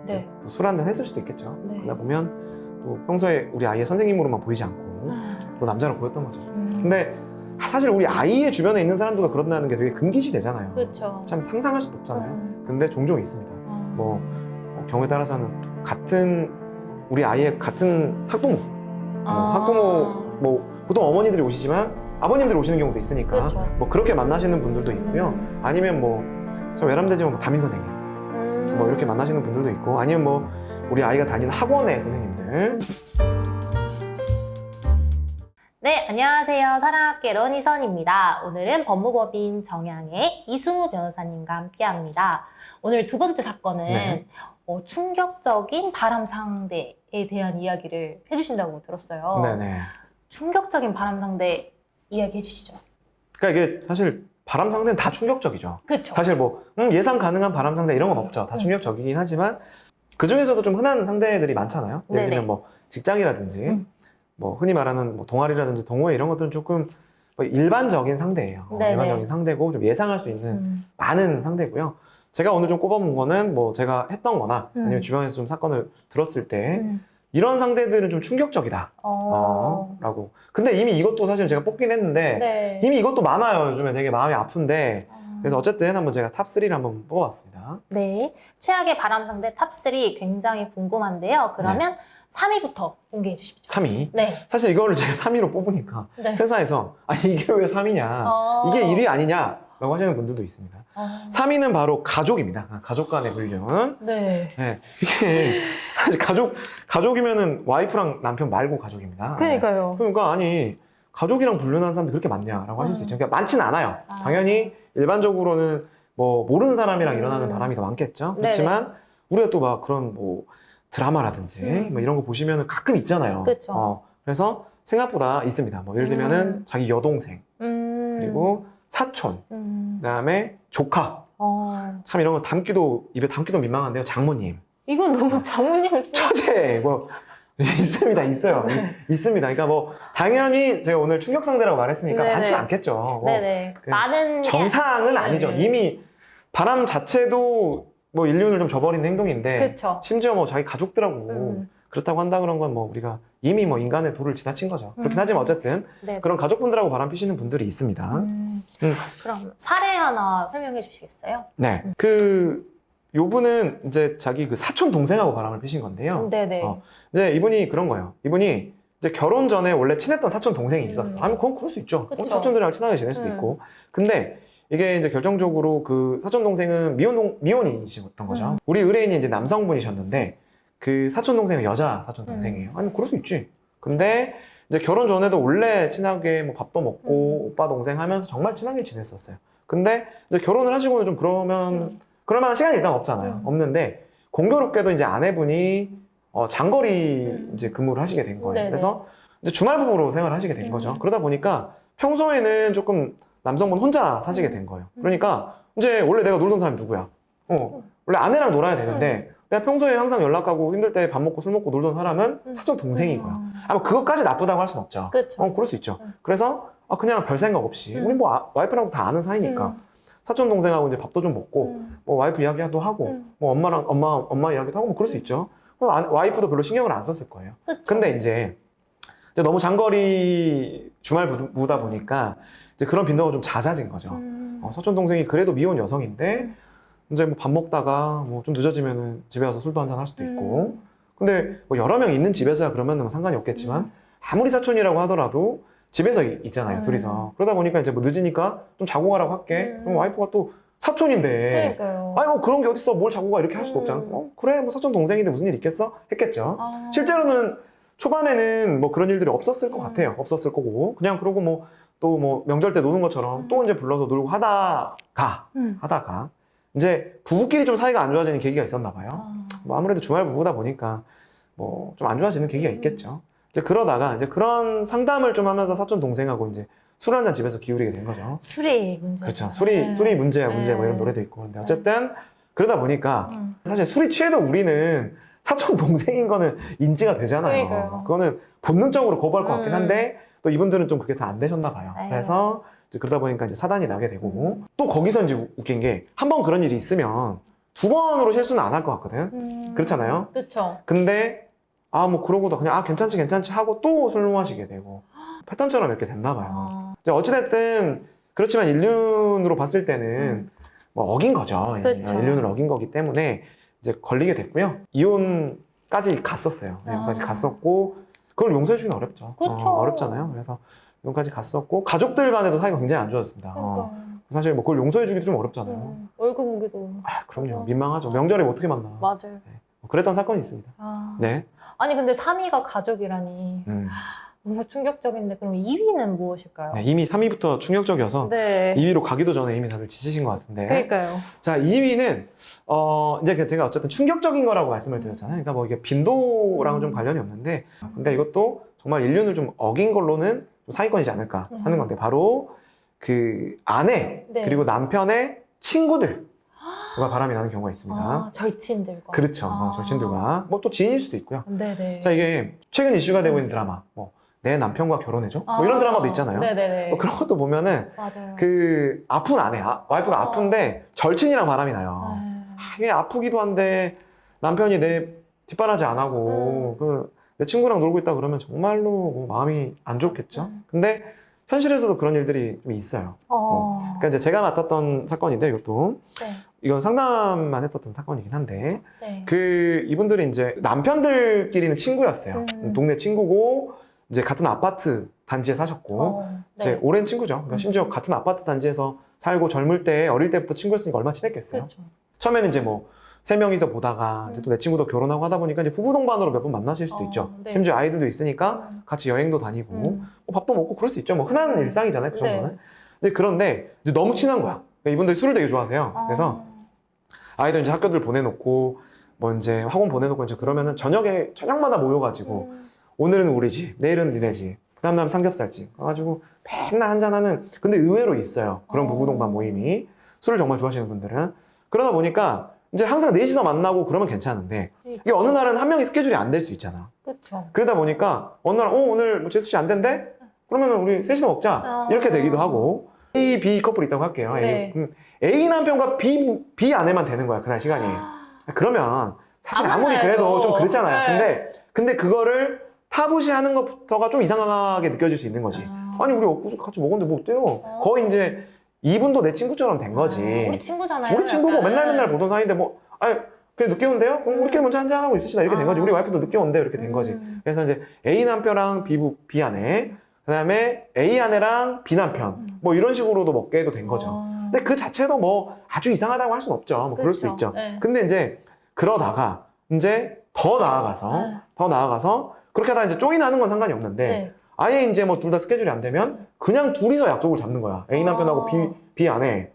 네. 또 술 한잔 했을 수도 있겠죠. 네. 그러다 보면 또 평소에 우리 아이의 선생님으로만 보이지 않고 또 남자로 보였던 거죠. 근데 사실 우리 아이의 주변에 있는 사람들과 그런다는 게 되게 금기시 되잖아요. 그렇죠. 참 상상할 수도 없잖아요. 근데 종종 있습니다. 뭐 경우에 따라서는 우리 아이의 같은 학부모, 학부모 뭐 보통 어머니들이 오시지만 아버님들이 오시는 경우도 있으니까 그렇죠. 뭐 그렇게 만나시는 분들도 있고요. 아니면 뭐 참 외람되지만 뭐 담임 선생님 뭐 이렇게 만나시는 분들도 있고, 아니면 뭐 우리 아이가 다니는 학원의 선생님들. 네, 안녕하세요. 사랑학개 런이선입니다. 오늘은 법무법인 정양의 이승우 변호사님과 함께합니다. 오늘 두 번째 사건은 네. 충격적인 바람 상대에 대한 이야기를 해주신다고 들었어요. 네네. 충격적인 바람 상대 이야기 해주시죠. 그러니까 이게 사실 바람 상대는 다 충격적이죠. 그렇죠. 사실 뭐 예상 가능한 바람 상대 이런 건 없죠. 다 충격적이긴 하지만 그 중에서도 좀 흔한 상대들이 많잖아요. 예를 네네. 들면 뭐 직장이라든지 뭐 흔히 말하는 뭐 동아리라든지 동호회 이런 것들은 조금 뭐 일반적인 상대예요. 네네. 일반적인 상대고 좀 예상할 수 있는 많은 상대고요. 제가 오늘 좀 꼽아본 거는 뭐 제가 했던 거나 아니면 주변에서 좀 사건을 들었을 때 이런 상대들은 좀 충격적이다 라고. 근데 이미 이것도 사실 제가 뽑긴 했는데 네. 이미 이것도 많아요. 요즘에 되게 마음이 아픈데. 그래서 어쨌든 한번 제가 탑3를 한번 뽑아봤습니다. 네, 최악의 바람 상대 탑3 굉장히 궁금한데요. 그러면 3위부터 공개해 주십시오. 3위. 네. 사실 이거를 제가 3위로 뽑으니까 네. 회사에서 이게 왜 3위냐, 이게 1위 아니냐 라고 하시는 분들도 있습니다. 3위는 바로 가족입니다. 가족 간의 불륜. 네. 네, 이게 사실 가족이면은 와이프랑 남편 말고 가족입니다. 그러니까요. 그러니까 아니 가족이랑 불륜하는 사람들 그렇게 많냐라고 하실 수 있죠. 그러니까 많지는 않아요. 당연히 일반적으로는 뭐 모르는 사람이랑 일어나는 바람이 더 많겠죠. 그렇지만 우리가 또 막 그런 뭐 드라마라든지 뭐 이런 거 보시면 가끔 있잖아요. 그렇죠. 그래서 생각보다 있습니다. 뭐 예를 들면은 자기 여동생 그리고 사촌, 그다음에 조카. 참 이런 거 입에 담기도 민망한데요. 장모님. 이건 너무 장모님을 처제 뭐 있어요. 있습니다. 그러니까 뭐 당연히 제가 오늘 충격 상대라고 말했으니까 네네. 많지 않겠죠. 뭐 네네. 많은 정상은 아니죠. 이미 바람 자체도 뭐 인륜을 좀 저버리는 행동인데 그렇죠. 심지어 뭐 자기 가족들하고 그렇다고 한다 그런 건 뭐 우리가 이미 뭐 인간의 도를 지나친 거죠. 그렇긴 하지만 어쨌든 네네. 그런 가족분들하고 바람 피시는 분들이 있습니다. 그럼 사례 하나 설명해 주시겠어요? 네. 요분은 이제 자기 그 사촌 동생하고 바람을 피신 건데요. 네네. 이제 이분이 그런 거예요. 이분이 이제 결혼 전에 원래 친했던 사촌 동생이 있었어. 아니, 그건 그럴 수 있죠. 그쵸. 사촌들이랑 친하게 지낼 수도 있고. 근데 이게 이제 결정적으로 그 사촌 동생은 미혼이셨던 거죠. 우리 의뢰인이 이제 남성분이셨는데 그 사촌 동생은 여자 사촌 동생이에요. 아니, 그럴 수 있지. 근데 이제 결혼 전에도 원래 친하게 뭐 밥도 먹고 오빠 동생 하면서 정말 친하게 지냈었어요. 근데 이제 결혼을 하시고는 좀 그럴 만한 시간이 일단 없잖아요. 없는데 공교롭게도 이제 아내분이 장거리 이제 근무를 하시게 된 거예요. 네네. 그래서 이제 주말 부부로 생활을 하시게 된 거죠. 그러다 보니까 평소에는 조금 남성분 혼자 사시게 된 거예요. 그러니까 이제 원래 내가 놀던 사람이 누구야? 원래 아내랑 놀아야 되는데 내가 평소에 항상 연락하고 힘들 때 밥 먹고 술 먹고 놀던 사람은 사촌 동생인 거야. 뭐 그것까지 나쁘다고 할 수는 없죠. 그렇죠. 그럴 수 있죠. 그래서 그냥 별 생각 없이 우리 뭐 와이프랑 다 아는 사이니까 사촌 동생하고 이제 밥도 좀 먹고 뭐 와이프 이야기도 하고 뭐 엄마 이야기도 하고 뭐 그럴 수 있죠. 그럼 와이프도 별로 신경을 안 썼을 거예요. 그쵸. 근데 이제 너무 장거리 주말 부부다 보니까 이제 그런 빈도가 좀 잦아진 거죠. 사촌 동생이 그래도 미혼 여성인데 이제 뭐 밥 먹다가 뭐 좀 늦어지면은 집에 와서 술도 한잔 할 수도 있고. 근데 뭐 여러 명 있는 집에서야 그러면 뭐 상관이 없겠지만 아무리 사촌이라고 하더라도 집에서 있잖아요, 둘이서. 그러다 보니까 이제 뭐 늦으니까 좀 자고 가라고 할게. 그럼 와이프가 또 사촌인데. 그러니까요. 아니 뭐 그런 게 어딨어, 뭘 자고 가, 이렇게 할 수도 없잖아. 그래 뭐 사촌 동생인데 무슨 일 있겠어? 했겠죠. 실제로는 초반에는 뭐 그런 일들이 없었을 것 같아요. 없었을 거고. 그냥 그러고 뭐 또 뭐 명절 때 노는 것처럼 또 이제 불러서 놀고 하다가 이제 부부끼리 좀 사이가 안 좋아지는 계기가 있었나 봐요. 뭐 아무래도 주말 부부다 보니까 뭐 좀 안 좋아지는 계기가 있겠죠. 이제 그러다가 이제 그런 상담을 좀 하면서 사촌 동생하고 이제 술 한잔 집에서 기울이게 된 거죠. 술이 문제. 그렇죠. 술이 문제야, 문제. 뭐 이런 노래도 있고. 근데 어쨌든 그러다 보니까 사실 술이 취해도 우리는 사촌 동생인 거는 인지가 되잖아요. 그러니까요. 그거는 본능적으로 거부할 것 같긴 한데 또 이분들은 좀 그게 다 안 되셨나 봐요. 에휴. 그래서 이제 그러다 보니까 이제 사단이 나게 되고 또 거기서 이제 웃긴 게 한 번 그런 일이 있으면 두 번으로 실수는 안 할 것 같거든. 그렇잖아요. 그렇죠. 근데 뭐 그러고도 그냥 괜찮지 하고 또 술 마시게 되고 패턴처럼 이렇게 됐나 봐요. 이제 어찌됐든 그렇지만 인륜으로 봤을 때는 뭐 어긴 거죠. 그쵸. 인륜을 어긴 거기 때문에 이제 걸리게 됐고요. 이혼까지 갔었어요. 이혼까지 갔었고 그걸 용서해주기는 어렵죠. 그쵸. 어렵잖아요. 그래서 이혼까지 갔었고 가족들 간에도 사이가 굉장히 안 좋았습니다. 그러니까. 사실 뭐 그걸 용서해주기도 좀 어렵잖아요. 월급 오기도. 그럼요. 민망하죠. 명절에 뭐 어떻게 만나. 맞아요. 그랬던 사건이 있습니다. 네. 아니 근데 3위가 가족이라니 너무 충격적인데 그럼 2위는 무엇일까요? 네, 이미 3위부터 충격적이어서 네. 2위로 가기도 전에 이미 다들 지치신 것 같은데. 그러니까요. 자, 2위는 이제 제가 어쨌든 충격적인 거라고 말씀을 드렸잖아요. 그러니까 뭐 이게 빈도랑은 좀 관련이 없는데, 근데 이것도 정말 인륜을 좀 어긴 걸로는 좀 상위권이지 않을까 하는 건데, 바로 그 아내 네. 그리고 남편의 친구들과 바람이 나는 경우가 있습니다. 절친들과. 그렇죠. 절친들과 뭐 또 지인일 수도 있고요. 네네. 자, 이게 최근 이슈가 되고 있는 드라마, 뭐 내 남편과 결혼해줘? 뭐 이런 드라마도 있잖아요. 네네네. 뭐 그런 것도 보면은 맞아요. 그 아픈 아내, 와이프가 아픈데 절친이랑 바람이 나요. 이게 아프기도 한데 남편이 내 뒷바라지 안 하고 내 친구랑 놀고 있다 그러면 정말로 뭐 마음이 안 좋겠죠. 근데 현실에서도 그런 일들이 좀 있어요. 그러니까 이제 제가 맡았던 사건인데 이것도 네. 이건 상담만 했었던 사건이긴 한데 네. 그 이분들이 이제 남편들끼리는 친구였어요. 동네 친구고 이제 같은 아파트 단지에 사셨고 이제 네. 오랜 친구죠. 그러니까 심지어 같은 아파트 단지에서 살고 젊을 때 어릴 때부터 친구였으니까 얼마나 친했겠어요. 그렇죠. 처음에는 이제 뭐 세 명이서 보다가 이제 또 내 친구도 결혼하고 하다 보니까 이제 부부 동반으로 몇 번 만나실 수도 있죠. 네. 심지어 아이들도 있으니까 같이 여행도 다니고 뭐 밥도 먹고 그럴 수 있죠. 뭐 흔한 일상이잖아요. 그 정도는. 네. 이제 그런데 이제 너무 친한 거야. 그러니까 이분들이 술을 되게 좋아하세요. 그래서 아이들 이제 학교들 보내놓고 뭐 이제 학원 보내놓고 이제 그러면은 저녁마다 모여가지고 오늘은 우리 집, 내일은 니네 집, 그다음 삼겹살집 가가지고 맨날 한잔하는. 근데 의외로 있어요. 그런 부부 동반 모임이. 술을 정말 좋아하시는 분들은. 그러다 보니까 이제 항상 넷이서 만나고 그러면 괜찮은데 이게 어느 날은 한 명이 스케줄이 안 될 수 있잖아. 그렇죠. 그러다 보니까 어느 날 오늘 뭐 재수 씨 안 된대? 그러면 우리 셋이서 먹자. 이렇게 되기도 하고. A, B 커플이 있다고 할게요. 네. A 남편과 B 아내만 되는 거야, 그날 시간이. 그러면 사실 아무리 그래도 좀 그렇잖아요. 네. 근데 그거를 타부시하는 것부터가 좀 이상하게 느껴질 수 있는 거지. 아니 우리 엊그제 같이 먹었는데 뭐 어때요? 거의 이제 이분도 내 친구처럼 된 거지. 우리 친구잖아요. 우리 친구고 약간. 맨날 보던 사이인데 뭐 아니 그래 늦게 온대요? 그럼 우리끼리 먼저 한잔하고 있읍시다. 이렇게 된 거지. 우리 와이프도 늦게 온대. 이렇게 된 거지. 그래서 이제 A 남편랑 B 아내, 그 다음에 A 아내랑 B 남편 뭐 이런 식으로도 먹게 해도 된 거죠. 근데 그 자체도 뭐 아주 이상하다고 할 수는 없죠. 뭐 그럴 수도 있죠. 네. 근데 이제 그러다가 이제 더 나아가서 그렇게 하다가 이제 조인하는 건 상관이 없는데 네. 아예 이제 뭐 둘 다 스케줄이 안 되면 그냥 둘이서 약속을 잡는 거야. A 남편하고 B 아내,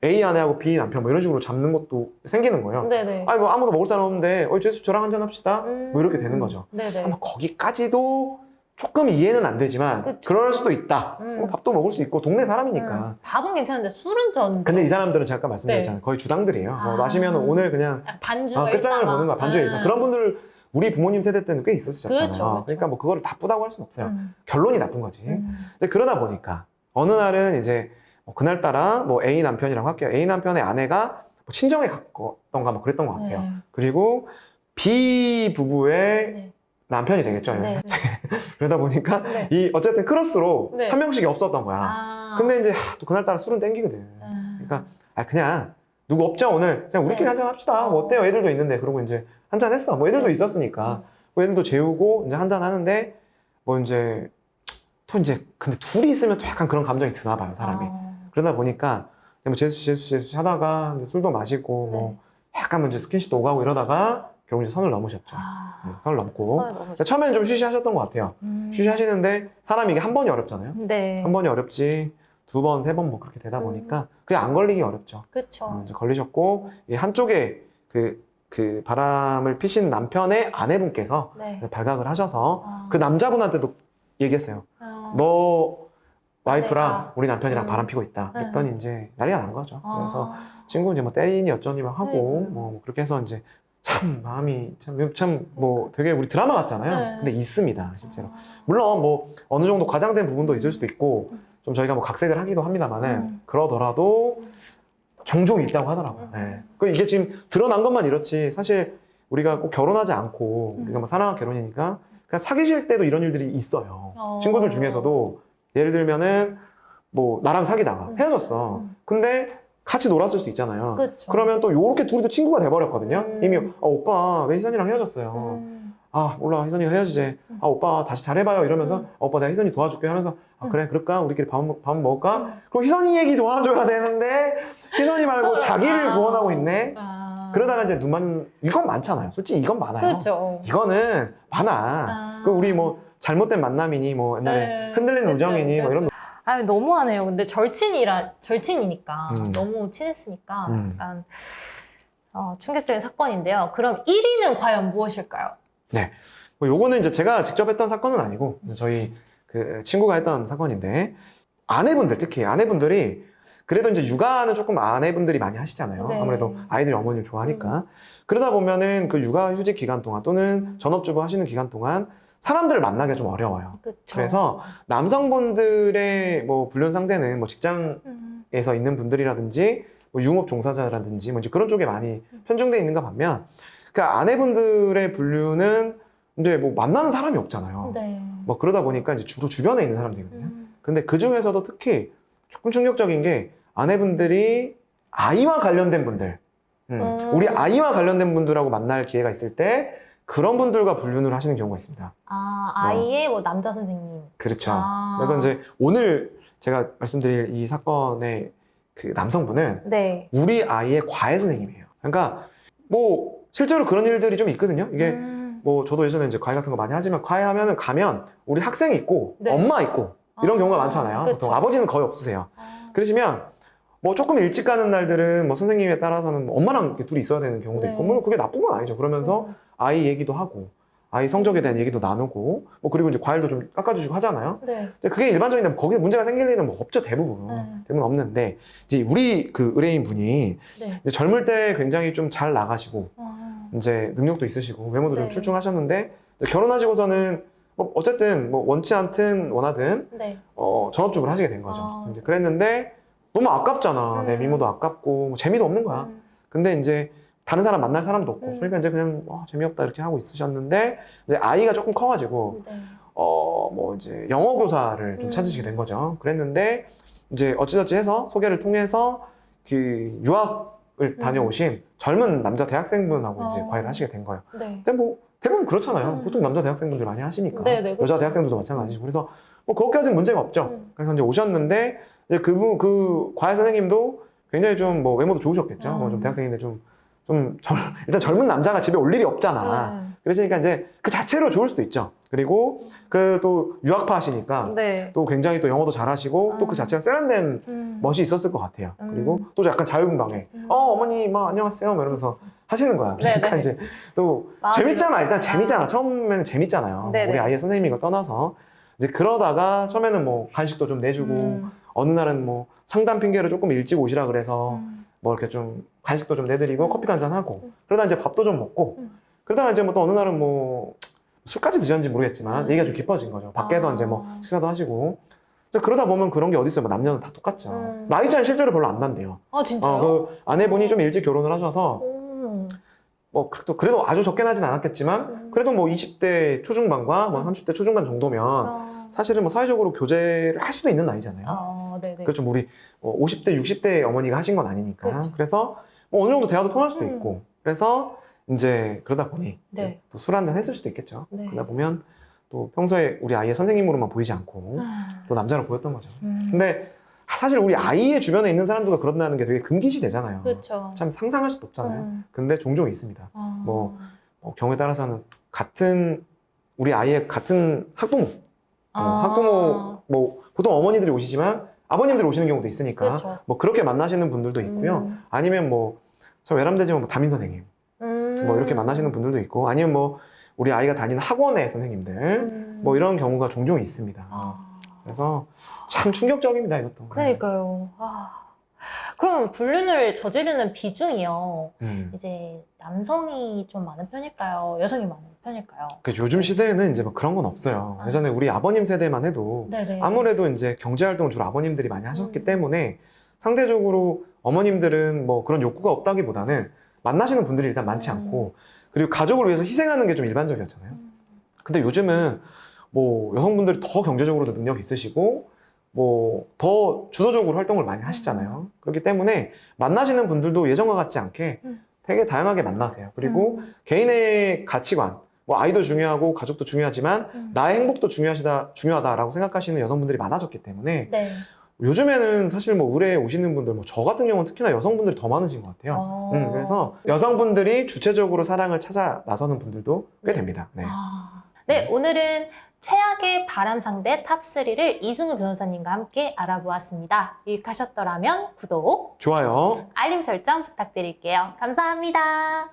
A 아내하고 B 남편 뭐 이런 식으로 잡는 것도 생기는 거예요. 네네. 아니 뭐 아무도 먹을 사람 없는데 제수 저랑 한잔 합시다. 뭐 이렇게 되는 거죠. 네네. 아마 거기까지도 조금 이해는 안 되지만 그쵸. 그럴 수도 있다. 뭐 밥도 먹을 수 있고 동네 사람이니까. 밥은 괜찮은데 술은 전. 근데 이 사람들은 제가 아까 말씀드렸잖아요. 거의 주당들이에요. 뭐 마시면 오늘 그냥 반주가 끝장을 보는 거야. 반주에 있어. 그런 분들 우리 부모님 세대 때는 꽤 있었잖아요. 그렇죠. 그러니까 뭐 그거를 나쁘다고 할 수는 없어요. 결론이 나쁜 거지. 근데 그러다 보니까 어느 날은 이제 그날따라 뭐 A 남편이라고 할게요. A 남편의 아내가 뭐 친정에 갔던가 뭐 그랬던 것 같아요. 그리고 B 부부의 남편이 되겠죠. 네. 그러다 보니까 네. 이 어쨌든 크로스로 네. 한 명씩이 없었던 거야. 근데 이제 또 그날따라 술은 땡기거든. 그러니까 그냥 누구 없죠 오늘 그냥 우리끼리 한잔 합시다. 뭐 어때요? 애들도 있는데 그러고 이제 한잔 했어. 뭐 애들도 있었으니까 뭐 애들도 재우고 이제 한잔 하는데 뭐 이제 또 이제 근데 둘이 있으면 또 약간 그런 감정이 드나 봐요 사람이. 그러다 보니까 뭐 제수 하다가 이제 술도 마시고 뭐 약간 먼저 스킨십도 오가고 이러다가 결국 이제 선을 넘으셨죠. 선을 넘고 처음에는 좀 쉬쉬하셨던 것 같아요. 쉬쉬하시는데 사람이 이게 한 번이 어렵잖아요. 네. 한 번이 어렵지 두 번, 세 번 뭐 그렇게 되다 보니까 그게 안 걸리기 어렵죠. 그렇죠. 이제 걸리셨고 이 한쪽에 그 바람을 피신 남편의 아내분께서 발각을 하셔서 그 남자분한테도 얘기했어요. 너 와이프랑 우리 남편이랑 바람 피고 있다. 그랬더니 이제 난리가 난 거죠. 그래서 친구 이제 뭐 때리니 어쩌니 막 하고 뭐 그렇게 해서 이제 참 마음이 참 뭐 되게 우리 드라마 같잖아요. 근데 있습니다 실제로. 물론 뭐 어느 정도 과장된 부분도 있을 수도 있고 좀 저희가 뭐 각색을 하기도 합니다만은 그러더라도 종종 있다고 하더라고요. 네. 그 이게 지금 드러난 것만 이렇지 사실 우리가 꼭 결혼하지 않고 우리가 뭐 사랑학 결혼이니까 그냥 사귀실 때도 이런 일들이 있어요. 친구들 중에서도 예를 들면은 뭐 나랑 사귀다가 헤어졌어. 근데 같이 놀았을 수 있잖아요. 그쵸. 그러면 또 요렇게 둘이도 친구가 돼버렸거든요. 이미 오빠 왜 희선이랑 헤어졌어요. 아 몰라 희선이가 헤어지지. 아 오빠 다시 잘해봐요 이러면서 오빠 내가 희선이 도와줄게 하면서 아 그래 그럴까 우리끼리 밥 먹을까. 그럼 희선이 얘기 도와줘야 되는데 희선이 말고 자기를 구원하고 있네. 그러다가 이제 눈 맞는 이건 많잖아요. 솔직히 이건 많아요. 그렇죠. 이거는 많아. 그 우리 뭐 잘못된 만남이니 뭐 옛날에 흔들리는 그쵸, 우정이니 뭐 이런. 아 너무하네요. 근데 절친이니까 너무 친했으니까 약간 충격적인 사건인데요. 그럼 1위는 과연 무엇일까요? 네. 뭐 요거는 이제 제가 직접 했던 사건은 아니고 저희 그 친구가 했던 사건인데 아내분들 특히 아내분들이 그래도 이제 육아는 조금 아내분들이 많이 하시잖아요. 네. 아무래도 아이들이 어머니를 좋아하니까. 그러다 보면은 그 육아휴직 기간 동안 또는 전업주부 하시는 기간 동안 사람들을 만나기가 좀 어려워요. 그쵸. 그래서 남성분들의 뭐 불륜 상대는 뭐 직장에서 있는 분들이라든지 뭐 유흥업 종사자라든지 뭐 이제 그런 쪽에 많이 편중돼 있는가 반면 그 아내분들의 불륜은 이제 뭐 만나는 사람이 없잖아요. 네. 뭐 그러다 보니까 이제 주로 주변에 있는 사람들이거든요. 근데 그 중에서도 특히 조금 충격적인 게 아내분들이 아이와 관련된 분들, 우리 아이와 관련된 분들하고 만날 기회가 있을 때 그런 분들과 불륜을 하시는 경우가 있습니다. 아이의 뭐 남자 선생님. 그렇죠. 그래서 이제 오늘 제가 말씀드릴 이 사건의 그 남성분은 네. 우리 아이의 과외 선생님이에요. 그러니까 뭐 실제로 그런 일들이 좀 있거든요. 이게 뭐 저도 예전에 이제 과외 같은 거 많이 하지만 과외하면은 가면 우리 학생이 있고 네. 엄마 있고 이런 경우가 많잖아요. 그쵸. 보통 아버지는 거의 없으세요. 그러시면 뭐 조금 일찍 가는 날들은 뭐 선생님에 따라서는 뭐 엄마랑 이렇게 둘이 있어야 되는 경우도 있고 물론 그게 나쁜 건 아니죠. 그러면서 아이 얘기도 하고 아이 성적에 대한 얘기도 나누고 뭐 그리고 이제 과일도 좀 깎아주시고 하잖아요. 네. 근데 그게 일반적인데 거기서 문제가 생길 일은 뭐 없죠. 대부분 없는데 이제 우리 그 의뢰인 분이 네. 이제 젊을 때 굉장히 좀 잘 나가시고 이제 능력도 있으시고 외모도 좀 네. 출중하셨는데 이제 결혼하시고서는 뭐 어쨌든 뭐 원치 않든 원하든 네. 전업주부를 하시게 된 거죠. 이제 그랬는데 너무 아깝잖아. 내 미모도 아깝고 뭐 재미도 없는 거야. 근데 이제 다른 사람 만날 사람도 없고 그러니까 이제 그냥 재미없다 이렇게 하고 있으셨는데 이제 아이가 조금 커가지고 네. 뭐 이제 영어 교사를 좀 찾으시게 된 거죠. 그랬는데 이제 어찌저찌 해서 소개를 통해서 그 유학을 다녀오신 젊은 남자 대학생분하고 이제 과외를 하시게 된 거예요. 네. 근데 뭐 대부분 그렇잖아요. 보통 남자 대학생분들 많이 하시니까 네, 여자 대학생들도 마찬가지고 그래서 뭐 그것까지는 문제가 없죠. 그래서 이제 오셨는데 이제 그 과외 선생님도 굉장히 좀 뭐 외모도 좋으셨겠죠. 뭐 좀 대학생인데 일단 젊은 남자가 집에 올 일이 없잖아. 그러니까 이제 그 자체로 좋을 수도 있죠. 그리고 그 또 유학파 하시니까 네. 또 굉장히 또 영어도 잘하시고 또 그 자체가 세련된 멋이 있었을 것 같아요. 그리고 또 약간 자유분방해. 어머니 뭐 안녕하세요 뭐 이러면서 하시는 거야. 그러니까 이제 또 재밌잖아. 일단 재밌잖아. 처음에는 재밌잖아요. 네네. 우리 아이의 선생님인 걸 떠나서 이제 그러다가 처음에는 뭐 간식도 좀 내주고 어느 날은 뭐 상담 핑계로 조금 일찍 오시라 그래서 뭐 이렇게 좀 간식도 좀 내드리고 커피도 한잔 하고 그러다 이제 밥도 좀 먹고 그러다가 이제 뭐 또 어느 날은 뭐 술까지 드셨는지 모르겠지만 얘기가 좀 깊어진 거죠. 밖에서 이제 뭐 식사도 하시고 그러다 보면 그런 게 어디 있어요. 뭐 남녀는 다 똑같죠. 나이 차이는 실제로 별로 안 난대요. 아 진짜요? 그 아내분이 좀 일찍 결혼을 하셔서 뭐 그래도 아주 적게 나진 않았겠지만 그래도 뭐 20대 초중반과 뭐 30대 초중반 정도면 사실은 뭐 사회적으로 교제를 할 수도 있는 나이잖아요. 네네. 그렇죠. 우리 50대, 60대 어머니가 하신 건 아니니까. 그렇죠. 그래서 뭐 어느 정도 대화도 통할 수도 있고. 그래서 이제 그러다 보니 네. 또 술 한잔 했을 수도 있겠죠. 네. 그러다 보면 또 평소에 우리 아이의 선생님으로만 보이지 않고 또 남자로 보였던 거죠. 근데 사실 우리 아이의 주변에 있는 사람들과 그런다는 게 되게 금기시 되잖아요. 그렇죠. 참 상상할 수도 없잖아요. 근데 종종 있습니다. 뭐 경우에 따라서는 우리 아이의 같은 학부모 학부모 뭐 보통 어머니들이 오시지만 아버님들이 오시는 경우도 있으니까 그렇죠. 뭐 그렇게 만나시는 분들도 있고요. 아니면 뭐 참 외람되지만 뭐 담임 선생님 뭐 이렇게 만나시는 분들도 있고 아니면 뭐 우리 아이가 다니는 학원의 선생님들 뭐 이런 경우가 종종 있습니다. 그래서 참 충격적입니다 이것도. 그러니까요. 그러면 불륜을 저지르는 비중이요. 음. 이제 남성이 좀 많은 편일까요? 여성이 많은 편일까요? 그래서 요즘 시대에는 이제 뭐 그런 건 없어요. 예전에 우리 아버님 세대만 해도 네네. 아무래도 이제 경제 활동을 주로 아버님들이 많이 하셨기 때문에 상대적으로 어머님들은 뭐 그런 욕구가 없다기보다는 만나시는 분들이 일단 많지 않고 그리고 가족을 위해서 희생하는 게 좀 일반적이었잖아요. 근데 요즘은 뭐 여성분들이 더 경제적으로도 능력 있으시고 뭐 더 주도적으로 활동을 많이 하시잖아요. 그렇기 때문에 만나시는 분들도 예전과 같지 않게 되게 다양하게 만나세요. 그리고 개인의 가치관, 뭐 아이도 중요하고 가족도 중요하지만 나의 행복도 중요하다라고 생각하시는 여성분들이 많아졌기 때문에 네. 요즘에는 사실 뭐 의뢰에 오시는 분들, 뭐 저 같은 경우는 특히나 여성분들이 더 많으신 것 같아요. 그래서 여성분들이 주체적으로 사랑을 찾아 나서는 분들도 꽤 됩니다. 네. 네, 오늘은 최악의 바람 상대 탑3를 이승우 변호사님과 함께 알아보았습니다. 유익하셨더라면 구독, 좋아요. 알림 설정 부탁드릴게요. 감사합니다.